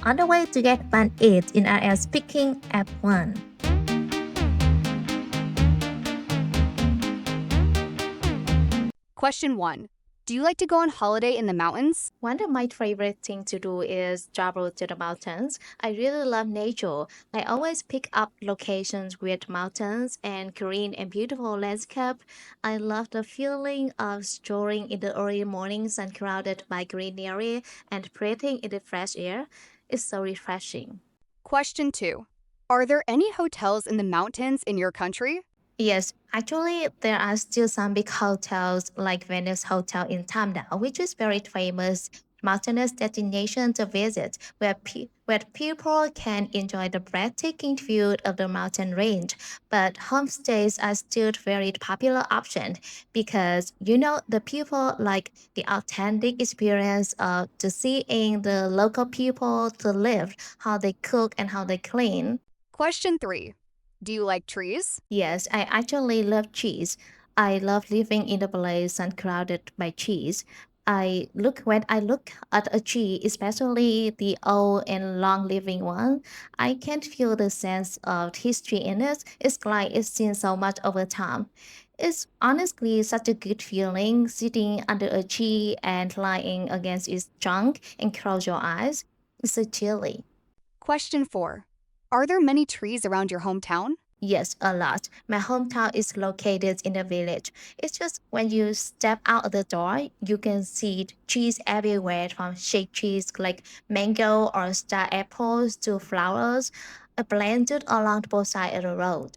on the way to get Band 8 in IELTS Speaking at 1. Question 1. Do you like to go on holiday in the mountains? One of my favorite things to do is travel to the mountains. I really love nature. I always pick up locations with mountains and green and beautiful landscape. I love the feeling of strolling in the early mornings surrounded by greenery and breathing in the fresh air. It's so refreshing. Question 2. Are there any hotels in the mountains in your country? Yes, actually, there are still some big hotels like Venice Hotel in Tamdao, which is very famous mountainous destination to visit, where people can enjoy the breathtaking view of the mountain range. But homestays are still very popular option because the people like the authentic experience of to seeing the local people to live, how they cook and how they clean. Question 3. Do you like trees? Yes, I actually love cheese. I love living in a place surrounded by cheese. When I look at a tree, especially the old and long-living one, I can feel the sense of history in it. It's like it's seen so much over time. It's honestly such a good feeling sitting under a tree and lying against its trunk and close your eyes. It's so chilly. Question 4. Are there many trees around your hometown? Yes, a lot. My hometown is located in a village. It's just when you step out of the door, you can see trees everywhere from shade trees like mango or star apples to flowers planted along both sides of the road.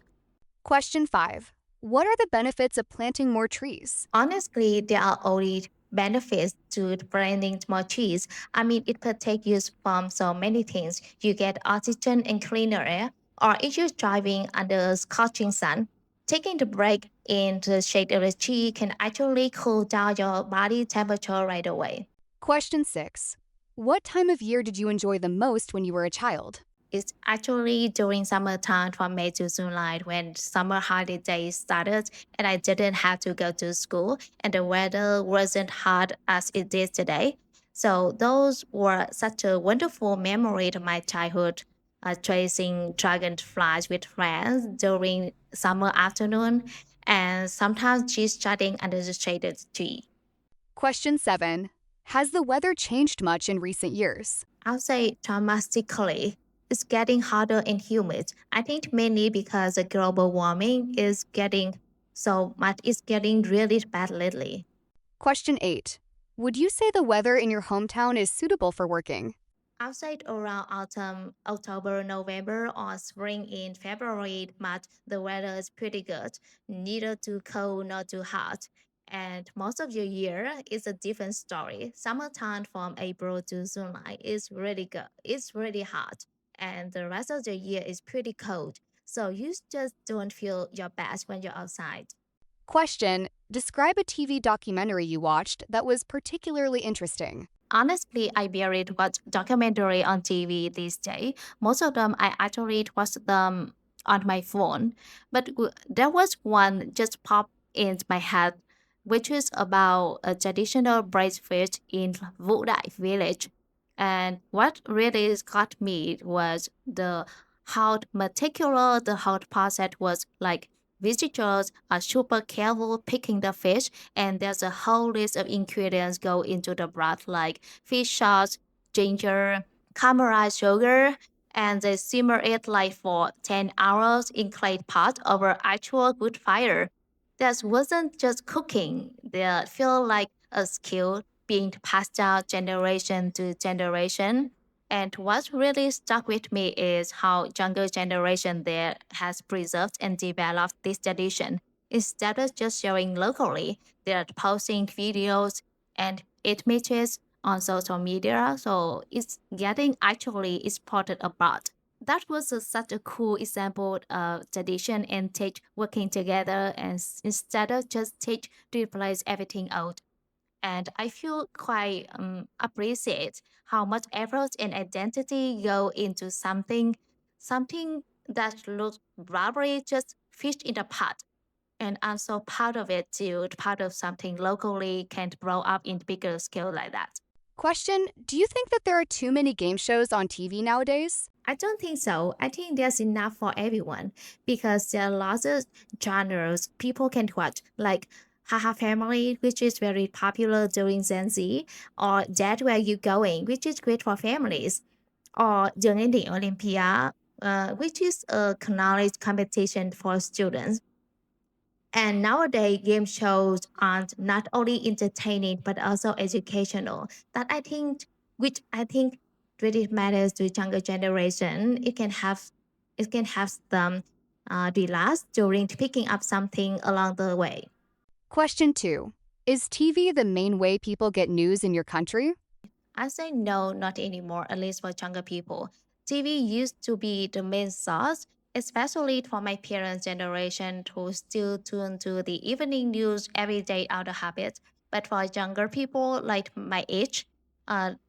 Question 5. What are the benefits of planting more trees? Honestly, there are only benefits to planting more trees. I mean, it could take you from so many things. You get oxygen and cleaner air, or if you're driving under a scorching sun, taking the break in the shade of the tree can actually cool down your body temperature right away. Question 6. What time of year did you enjoy the most when you were a child? It's actually during summertime from May to July when summer holidays started and I didn't have to go to school and the weather wasn't hot as it is today. So those were such a wonderful memory of my childhood, chasing dragonflies with friends during summer afternoon and sometimes just chatting under the shaded tree. Question 7. Has the weather changed much in recent years? I'll say dramatically. It's getting hotter and humid. I think mainly because the global warming is getting so much. It's getting really bad lately. Question 8. Would you say the weather in your hometown is suitable for working? Outside around autumn, October, November, or spring in February, March, the weather is pretty good. Neither too cold nor too hot. And most of the year is a different story. Summertime from April to July is really good. It's really hot. And the rest of the year is pretty cold. So you just don't feel your best when you're outside. Question. Describe a TV documentary you watched that was particularly interesting. Honestly, I barely watch documentary on TV these days. Most of them I actually watch them on my phone. But there was one just popped in my head, which is about a traditional breakfast in Vũ Đại village. And what really got me was the how meticulous the whole process was like. Visitors are super careful picking the fish, and there's a whole list of ingredients go into the broth like fish sauce, ginger, caramelized sugar, and they simmer it like for 10 hours in clay pot over actual wood fire. That wasn't just cooking. They feel like a skill being passed down generation to generation. And what really stuck with me is how younger generation there has preserved and developed this tradition. Instead of just sharing locally, they're posting videos and images on social media, so it's getting actually exported abroad. That was such a cool example of tradition and tech working together, and instead of just tech to replace everything else. And I feel quite appreciate how much effort and identity go into something that looks probably just fish in a pot. And I'm so proud of it too, part of something locally can grow up in bigger scale like that. Question: do you think that there are too many game shows on TV nowadays? I don't think so. I think there's enough for everyone because there are lots of genres people can watch, like Haha Family, which is very popular during Gen Z, or That Where You Going, which is great for families, or Young in the Olympia, which is a knowledge competition for students. And nowadays, game shows aren't not only entertaining but also educational. Which I think really matters to younger generation. It can have them relax during picking up something along the way. Question 2: is TV the main way people get news in your country? I say no, not anymore, at least for younger people. TV used to be the main source, especially for my parents' generation who still tune to the evening news every day out of habit. But for younger people like my age,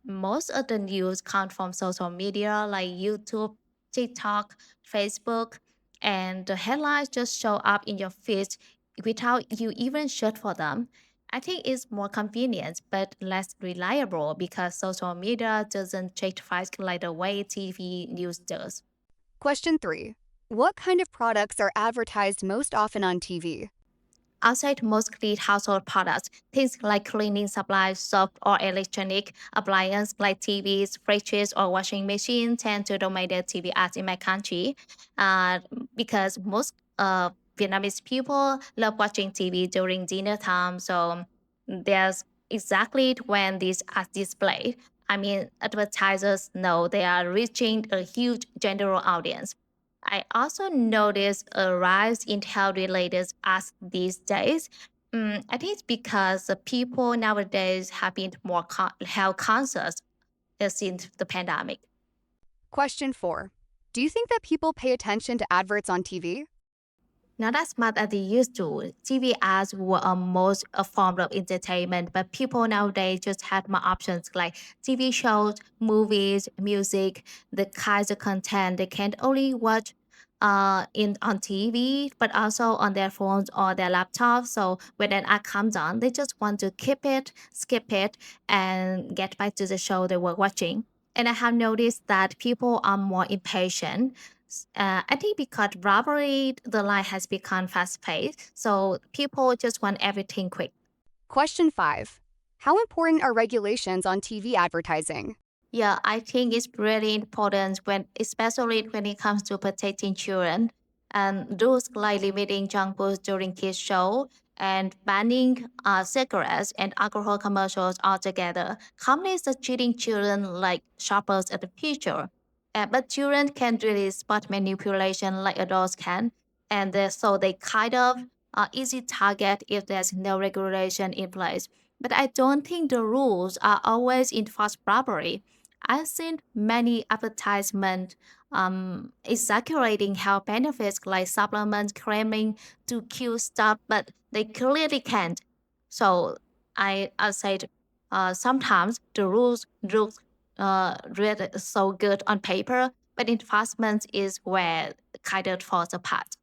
most of the news come from social media like YouTube, TikTok, Facebook, and the headlines just show up in your feed without you even search for them. I think it's more convenient but less reliable because social media doesn't check facts like the way TV news does. Question 3: what kind of products are advertised most often on TV? Outside mostly household products, things like cleaning supplies, soap, or electronic appliances like TVs, fridges, or washing machines tend to dominate TV ads in my country uh, because most Vietnamese people love watching TV during dinner time. So there's exactly when these ads displayed. I mean, advertisers know they are reaching a huge general audience. I also noticed a rise in health-related ads these days. I think it's because the people nowadays have been more health conscious since the pandemic. Question 4: do you think that people pay attention to adverts on TV? Not as much as they used to. TV ads were almost a form of entertainment, but people nowadays just have more options like TV shows, movies, music, the kinds of content they can't only watch in on TV, but also on their phones or their laptops. So when an ad comes on, they just want to keep it, skip it, and get back to the show they were watching. And I have noticed that people are more impatient. I think because probably the line has become fast paced, so people just want everything quick. Question 5: how important are regulations on TV advertising? Yeah, I think it's really important especially when it comes to protecting children. And rules like limiting junk foods during kids' show and banning cigarettes and alcohol commercials altogether. Companies are treating children like shoppers at the future. But children can't really spot manipulation like adults can. And so they kind of easy target if there's no regulation in place. But I don't think the rules are always enforced properly. I've seen many advertisements exaggerating health benefits like supplements claiming to cure stuff, but they clearly can't. So I said sometimes the rules look really so good on paper, but enforcement is where kind of falls apart.